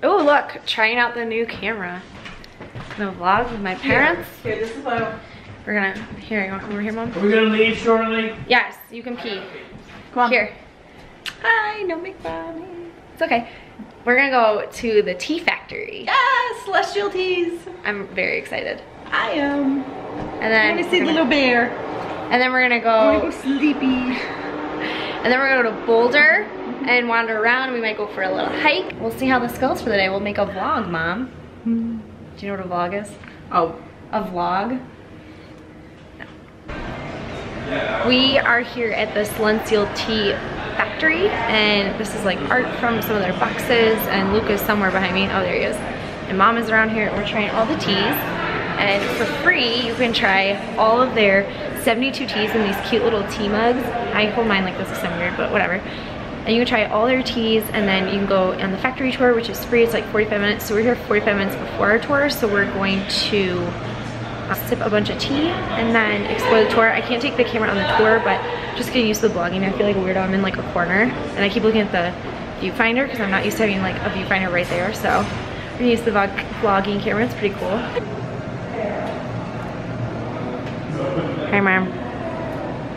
Oh, look, trying out the new camera. The vlog with my parents. Here, this is my... We're gonna, here, you wanna come over here, Mom? Are we gonna leave shortly? Yes, you can pee. Come on. Here. Hi, no make fun. It's okay. We're gonna go to the tea factory. Yes, celestial teas. I'm very excited. I am. And then I'm gonna see the little bear. And then we're gonna I'm gonna go go sleepy. and then we're gonna go to Boulder and wander around. We might go for a little hike. We'll see how this goes for the day. We'll make a vlog, Mom. Do you know what a vlog is? Oh. A vlog? We are here at the Celestial Tea Factory, and this is like art from some of their boxes, and Luke is somewhere behind me. Oh, there he is. And Mom is around here, and we're trying all the teas. And for free, you can try all of their 72 teas in these cute little tea mugs. I hold mine like this, is so weird, but whatever. And you can try all their teas, and then you can go on the factory tour, which is free. It's like 45 minutes. So we're here 45 minutes before our tour, so we're going to sip a bunch of tea and then explore the tour. I can't take the camera on the tour, but just getting used to the vlogging. I feel like a weirdo. I'm in like a corner, and I keep looking at the viewfinder because I'm not used to having like a viewfinder right there. So we're gonna use the vlogging camera. It's pretty cool. Hi, Mom.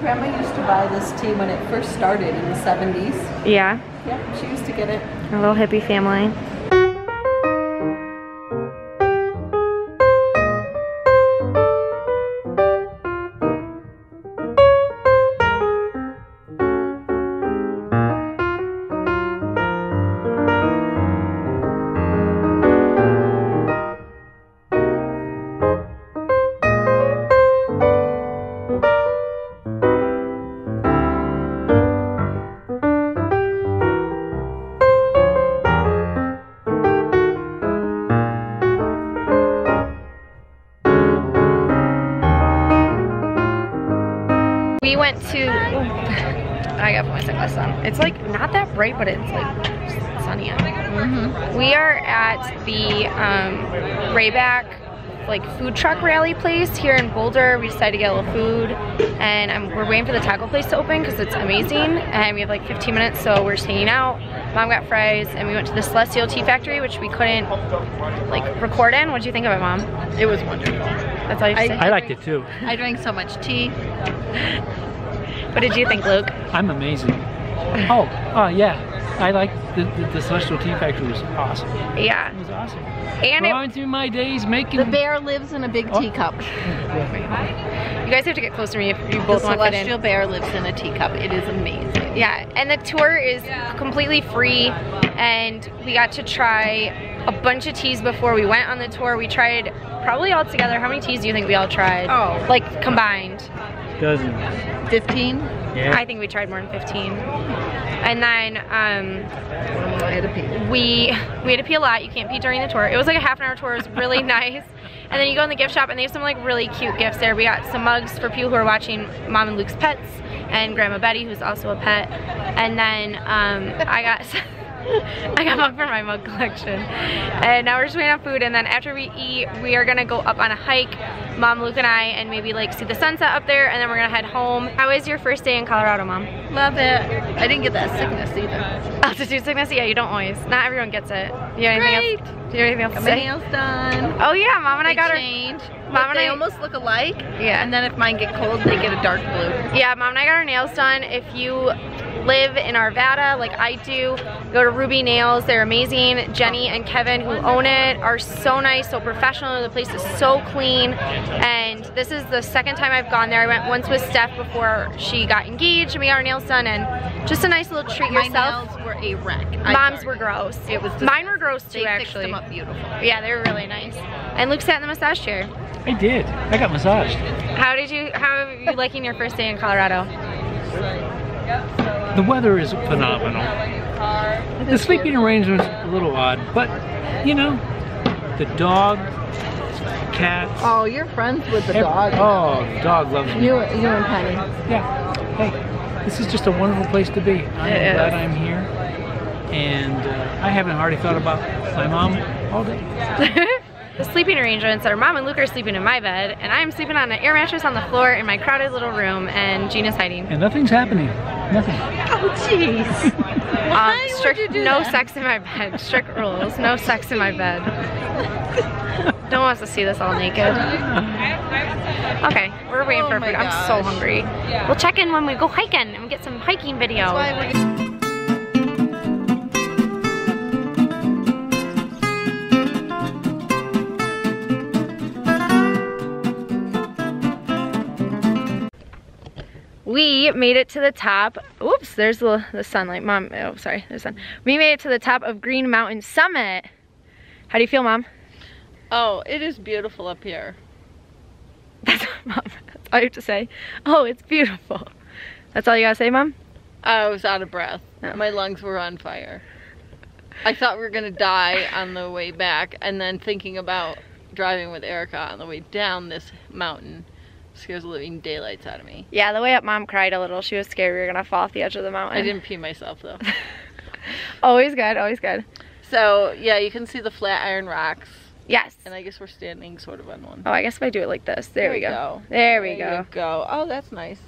Grandma used to buy this tea when it first started in the 70s. Yeah. Yeah, she used to get it. A little hippie family. We went to, I gotta put my sunglasses on. It's like not that bright, but it's like sunny out. We are at the Rayback like food truck rally place here in Boulder. We decided to get a little food, and we're waiting for the taco place to open because it's amazing, and we have like 15 minutes, so we're just hanging out. Mom got fries, and we went to the Celestial Tea Factory, which we couldn't like record in. What'd you think of it, Mom? It was wonderful. That's all you say? I liked it too. I drank so much tea. What did you think, Luke? I'm amazing. Oh, yeah. I like the Celestial Tea Factory was awesome. Yeah. It was awesome. And Going through my days making... The bear lives in a big teacup. you guys have to get close to me if you both want to fit in. The celestial bear lives in a teacup. It is amazing. Yeah, and the tour is completely free, and we got to try a bunch of teas before we went on the tour. We tried probably all together. How many teas do you think we all tried? Oh. Like combined? Dozens. 15? Yeah. I think we tried more than 15. And then I had to pee. we had to pee a lot. You can't pee during the tour. It was like a half-an-hour tour. It was really nice. And then you go in the gift shop, and they have some like really cute gifts there. We got some mugs for people who are watching Mom and Luke's Pets, and Grandma Betty, who's also a pet. And then I got a mug for my mug collection. And now we're just waiting on food, and then after we eat, we are gonna go up on a hike, Mom, Luke, and I, and maybe like see the sunset up there, and then we're gonna head home. How was your first day in Colorado, Mom? Love it. I didn't get that sickness either. Altitude sickness? Yeah, you don't always. Not everyone gets it. Do you have anything else? Do you have anything else to Got my say? nails done. Oh yeah, Mom and I got change. Mom and They I almost look alike. Yeah. And then if mine get cold, they get a dark blue. Yeah, Mom and I got our nails done. If you live in Arvada like I do, go to Ruby Nails. They're amazing. Jenny and Kevin, who own it, are so nice, so professional. The place is so clean, and this is the second time I've gone there. I went once with Steph before she got engaged, and we got our nails done, and just a nice little treat yourself. My nails were a wreck. Mom's were gross. It was Mine were gross too, they actually. Fixed them up beautiful. Yeah, they were really nice. And Luke sat in the massage chair. I did. I got massaged. How are you liking your first day in Colorado? The weather is phenomenal. The sleeping arrangement's a little odd, but you know, the dog, cats. Oh, you're friends with the dog. Oh, the dog loves me. You and Penny. Yeah. Hey, this is just a wonderful place to be. I'm glad I'm here, and I haven't hardly thought about my mom all day. the sleeping arrangements are Mom and Luke are sleeping in my bed, and I'm sleeping on an air mattress on the floor in my crowded little room, and Gina's hiding. And nothing's happening. Nothing. Oh, jeez. Strict, no sex in my bed. Strict rules. No sex in my bed. No one wants to see this all naked. Okay, we're waiting for food. I'm so hungry. We'll check in when we go hiking and get some hiking video. We made it to the top. Oops, there's the sunlight. Mom, oh, sorry, there's sun. We made it to the top of Green Mountain Summit. How do you feel, Mom? Oh, it is beautiful up here. That's Mom. That's all you have to say. Oh, it's beautiful. That's all you gotta say, Mom? I was out of breath. No. My lungs were on fire. I thought we were gonna die on the way back, and then thinking about driving with Erica on the way down this mountain scares the living daylights out of me. Yeah, the way up, Mom cried a little. She was scared we were gonna fall off the edge of the mountain. I didn't pee myself though. Always good, always good. So yeah, you can see the Flatiron Rocks. Yes. And I guess we're standing sort of on one. Oh, I guess if I do it like this. There we go. There There we go. you go. Oh, that's nice.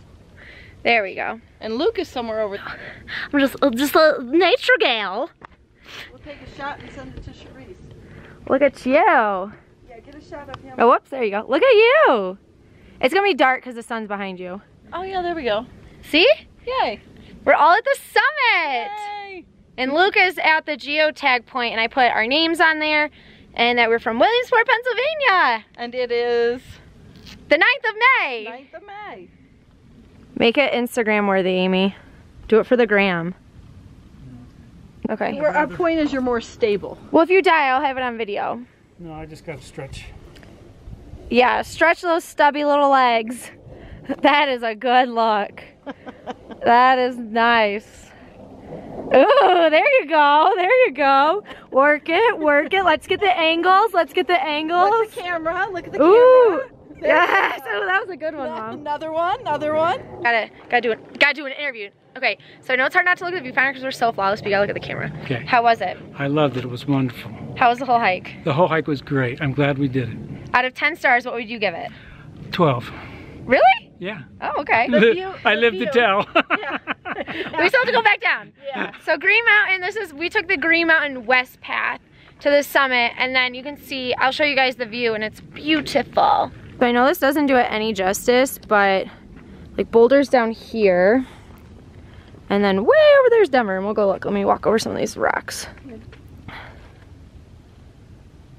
There we go. And Luke is somewhere over there. I'm just a nature gal. We'll take a shot and send it to Charisse. Look at you. Yeah, get a shot of him. Oh, whoops, there you go. Look at you. It's gonna be dark because the sun's behind you. Oh yeah, there we go. See? Yay. We're all at the summit. Yay. And Luke is at the geotag point, and I put our names on there and that we're from Williamsport, Pennsylvania. And it is The 9th of May. 9th of May. Make it Instagram worthy, Amy. Do it for the gram. Okay. Our point is you're more stable. Well, if you die, I'll have it on video. No, I just got to stretch. Yeah, stretch those stubby little legs. That is a good look. That is nice. Ooh, there you go. There you go. Work it, work it. Let's get the angles. Let's get the angles. Look at the camera. Look at the Ooh. camera. Yes. Oh, that was a good one, Mom. Another one. Another one. Gotta do an interview. Okay, so I know it's hard not to look at the viewfinder because we're so flawless, but you gotta look at the camera. Okay. How was it? I loved it. It was wonderful. How was the whole hike? The whole hike was great. I'm glad we did it. Out of 10 stars, what would you give it? 12. Really? Yeah. Oh, okay. I lived to tell. Yeah. We still have to go back down. Yeah. So Green Mountain, we took the Green Mountain West path to the summit, and then you can see, I'll show you guys the view, and it's beautiful. So I know this doesn't do it any justice, but like Boulder's down here, and then way over there's Denver, and we'll go look. Let me walk over some of these rocks.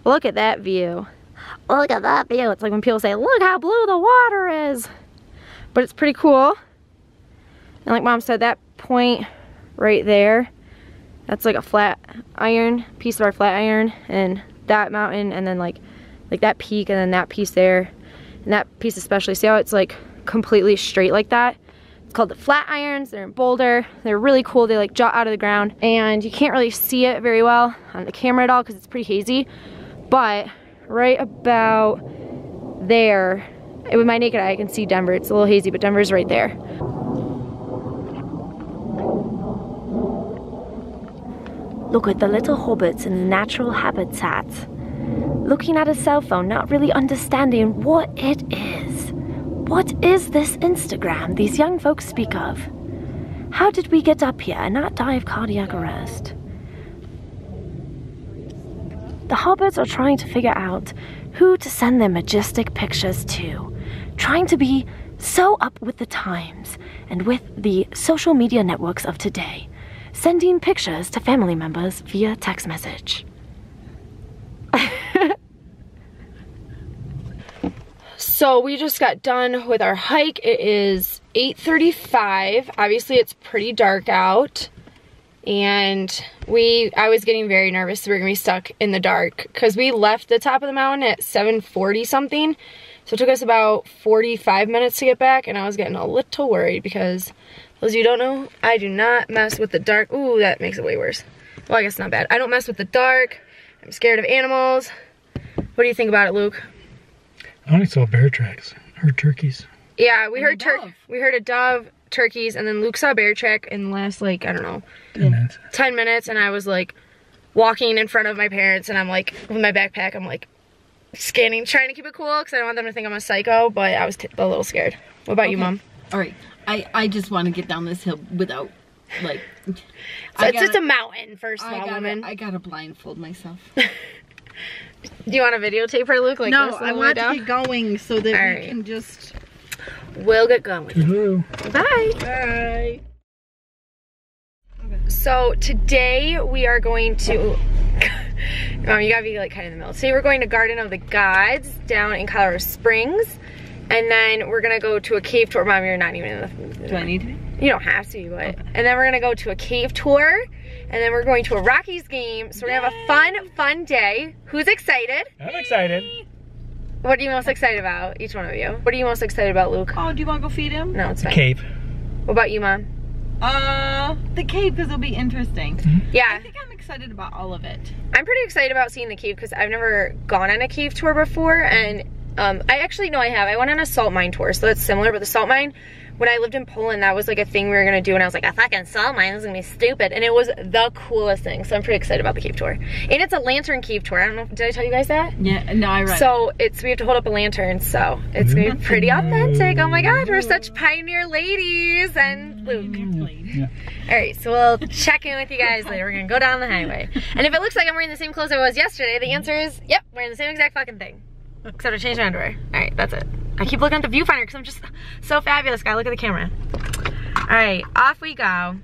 Look at that view. Look at that view. It's like when people say, look how blue the water is. But it's pretty cool. And like Mom said, that point right there, that's like a flat iron, piece of our flat iron, and that mountain, and then like that peak, and then that piece there, and that piece especially. See how it's like completely straight like that? It's called the flat irons. They're in Boulder. They're really cool. They like jut out of the ground, and you can't really see it very well on the camera at all because it's pretty hazy. But right about there, with my naked eye, I can see Denver. It's a little hazy, but Denver's right there. Look at the little hobbits in natural habitats. Looking at a cell phone, not really understanding what it is. What is this Instagram these young folks speak of? How did we get up here and not die of cardiac arrest? The hobbits are trying to figure out who to send their majestic pictures to, trying to be so up with the times and with the social media networks of today, sending pictures to family members via text message. So we just got done with our hike. It is 8:35. Obviously it's pretty dark out. And I was getting very nervous that we were gonna be stuck in the dark because we left the top of the mountain at 7:40 something. So it took us about 45 minutes to get back, and I was getting a little worried because, those of you who don't know, I do not mess with the dark. Ooh, that makes it way worse. Well, I guess not bad. I don't mess with the dark. I'm scared of animals. What do you think about it, Luke? I only saw bear tracks. Heard turkeys. Yeah, we heard a dove, turkeys, and then Luke saw a bear track in the last, like, I don't know, 10 minutes. 10 minutes, and I was like walking in front of my parents, and I'm like, with my backpack, I'm like, scanning, trying to keep it cool because I don't want them to think I'm a psycho, but I was a little scared. What about you, Mom? All right, I just want to get down this hill without, like... So it's just a mountain for a small woman. I gotta blindfold myself. Do you want to videotape her, Luke? Like no, this I want to get going so that we can just... We'll get going. Bye. Bye. So today we are going to... Mom, you gotta be like kind of in the middle. Today we're going to Garden of the Gods down in Colorado Springs. And then we're gonna go to a cave tour. Mom, you're not even in the... Do I need to be? You don't have to, but... Okay. And then we're gonna go to a cave tour. And then we're going to a Rockies game. So we're gonna have a fun day. Who's excited? I'm excited. What are you most excited about, each one of you? What are you most excited about, Luke? Oh, do you want to go feed him? No, it's fine. Cave. What about you, Mom? The cave, because it'll be interesting. Yeah. I think I'm excited about all of it. I'm pretty excited about seeing the cave because I've never gone on a cave tour before, and I actually know I have. I went on a salt mine tour, so that's similar, but the salt mine, when I lived in Poland, that was like a thing we were gonna do, and I was like, a fucking salt mine, this is gonna be stupid, and it was the coolest thing, so I'm pretty excited about the cave tour. And it's a lantern cave tour. I don't know, did I tell you guys that? Yeah, no, I read So we have to hold up a lantern, so it's gonna be pretty authentic. Oh my god, we're such pioneer ladies, and Luke. Yeah. All right, so we'll check in with you guys later. We're gonna go down the highway. And if it looks like I'm wearing the same clothes I was yesterday, the answer is, yep, wearing the same exact fucking thing. Except I changed my underwear. All right, that's it. I keep looking at the viewfinder because I'm just so fabulous, guy. Look at the camera. All right, off we go.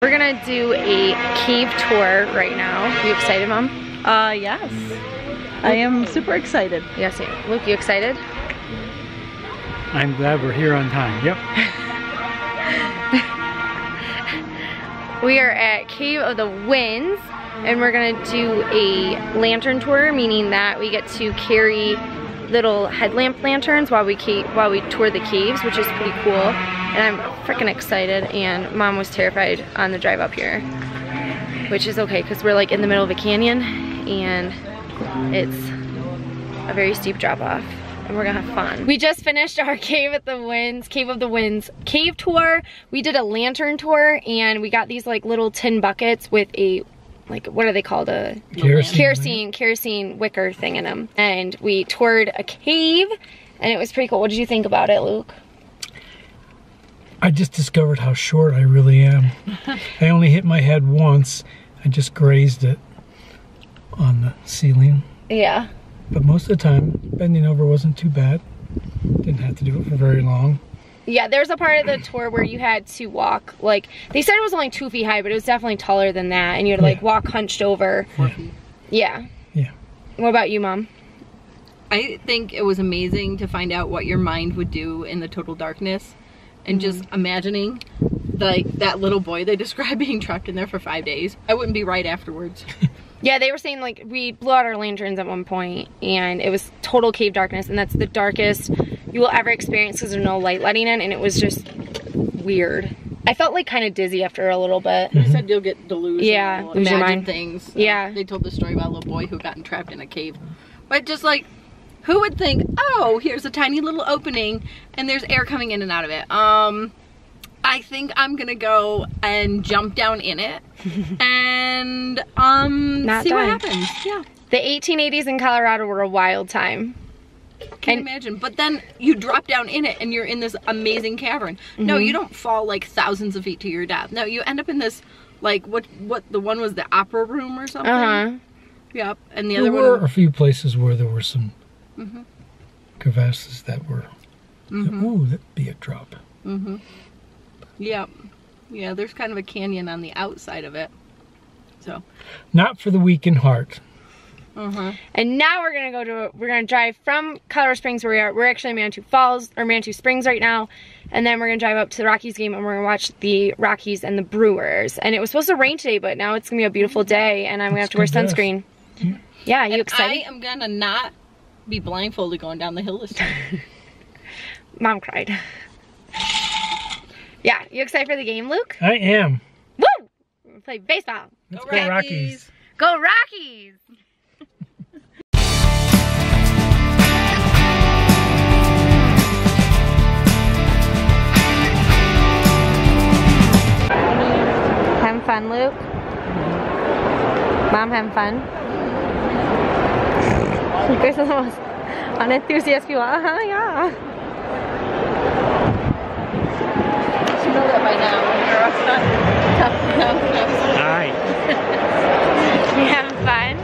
We're gonna do a cave tour right now. You excited, Mom? Yes. I am super excited. Yes, Luke, you excited? I'm glad we're here on time. Yep. We are at Cave of the Winds, and we're gonna do a lantern tour, meaning that we get to carry little headlamp lanterns while we tour the caves, which is pretty cool. And I'm freaking excited, and Mom was terrified on the drive up here, which is okay because we're like in the middle of a canyon and it's a very steep drop off, and we're gonna have fun. We just finished our Cave of the Winds cave tour. We did a lantern tour, and we got these like little tin buckets with a, like, what are they called? A kerosene wicker thing in them. And we toured a cave, and it was pretty cool. What did you think about it, Luke? I just discovered how short I really am. I only hit my head once. I just grazed it on the ceiling. Yeah. But most of the time, bending over wasn't too bad. Didn't have to do it for very long. Yeah, there's a part of the tour where you had to walk, like, they said it was only 2 feet high, but it was definitely taller than that, and you had to like walk hunched over. 4 feet. Yeah. Yeah. What about you, Mom? I think it was amazing to find out what your mind would do in the total darkness, and just imagining like that little boy they described being trapped in there for 5 days. I wouldn't be right afterwards. Yeah, they were saying like we blew out our lanterns at one point, and it was total cave darkness, and that's the darkest you will ever experience because there's no light letting in, and it was just weird. I felt like kind of dizzy after a little bit. They said you'll get delusional, yeah, lose your mind. Things. Yeah. They told the story about a little boy who got trapped in a cave. But just like, who would think, oh, here's a tiny little opening and there's air coming in and out of it. I think I'm gonna go and jump down in it and see what happens. Yeah. The 1880s in Colorado were a wild time. Can't imagine. But then you drop down in it and you're in this amazing cavern. No, you don't fall like thousands of feet to your death. No, you end up in this Like what the one was the opera room or something. Uh-huh. Yep. And the There other were one. a few places where there were some Mm-hmm. crevasses that were. Mm-hmm. Ooh, that'd be a drop. Mm-hmm. Yep. Yeah, there's kind of a canyon on the outside of it. So. Not for the weak in heart. Uh-huh. And now we're gonna drive from Colorado Springs where we are. We're actually in Manitou Falls, or Manitou Springs right now. And then we're gonna drive up to the Rockies game and we're gonna watch the Rockies and the Brewers. And it was supposed to rain today, but now it's gonna be a beautiful day and I'm gonna have to wear sunscreen. Yeah, you excited? I am gonna not be blindfolded going down the hill this time. Mom cried. Yeah, you excited for the game, Luke? I am. Woo! We're gonna play baseball. Let's go Rockies. Go Rockies! Having fun, Luke? Mom having fun? This is the most unenthusiastic people. Yeah. You know that by now. Alright. You having fun?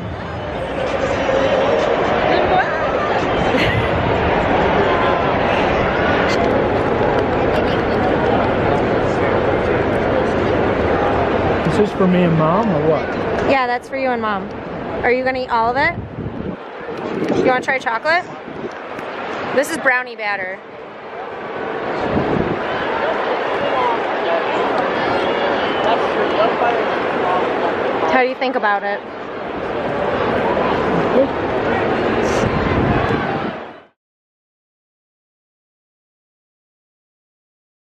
Is this for me and Mom or what? Yeah, that's for you and Mom. Are you gonna eat all of it? You wanna try chocolate? This is brownie batter. How do you think about it?